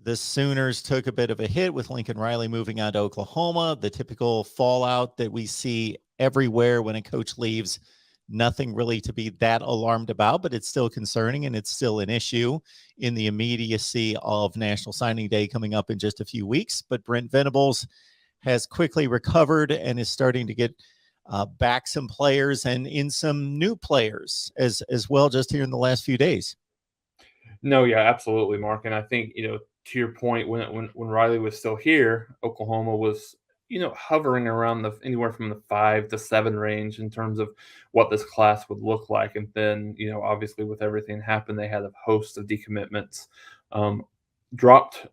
The Sooners took a bit of a hit with Lincoln Riley moving on to Oklahoma. The typical fallout that we see everywhere when a coach leaves, nothing really to be that alarmed about, but it's still concerning and it's still an issue in the immediacy of National Signing Day coming up in just a few weeks. But Brent Venables has quickly recovered and is starting to get back some players and in some new players as well just here in the last few days. No, yeah, absolutely, Mark. And I think, to your point, when Riley was still here, Oklahoma was, hovering around the anywhere from the 5 to 7 range in terms of what this class would look like. And then, obviously with everything happened, they had a host of decommitments. Um, Dropped,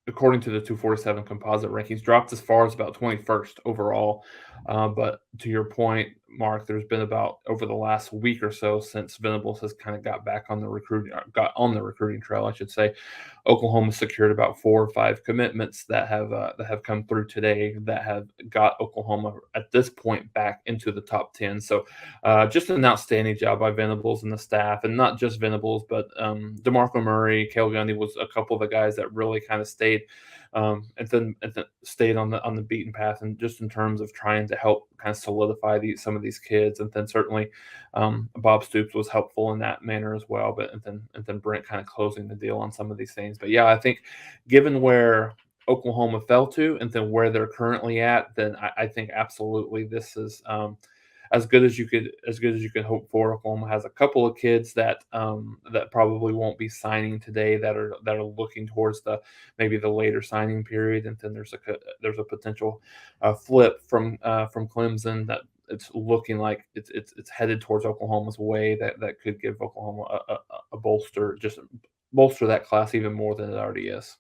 according to the 247 composite rankings, dropped as far as about 21st overall. But to your point, Mark, there's been about over the last week or so since Venables has kind of got on the recruiting trail, I should say. Oklahoma secured about 4 or 5 commitments that have come through today that have got Oklahoma at this point back into the top 10. So just an outstanding job by Venables and the staff, and not just Venables, but DeMarco Murray, Cale Gundy was a couple of the guys that really kind of stayed and then stayed on the beaten path, and just in terms of trying to help kind of solidify some of these kids. And then certainly Bob Stoops was helpful in that manner as well. But and then Brent kind of closing the deal on some of these things. But yeah, I think given where Oklahoma fell to and then where they're currently at, then I think absolutely this is as good as you could hope for. Oklahoma has a couple of kids that probably won't be signing today that are looking towards maybe the later signing period, and then there's a potential flip from Clemson that it's looking like it's headed towards Oklahoma's way that could give Oklahoma a bolster, just bolster that class even more than it already is.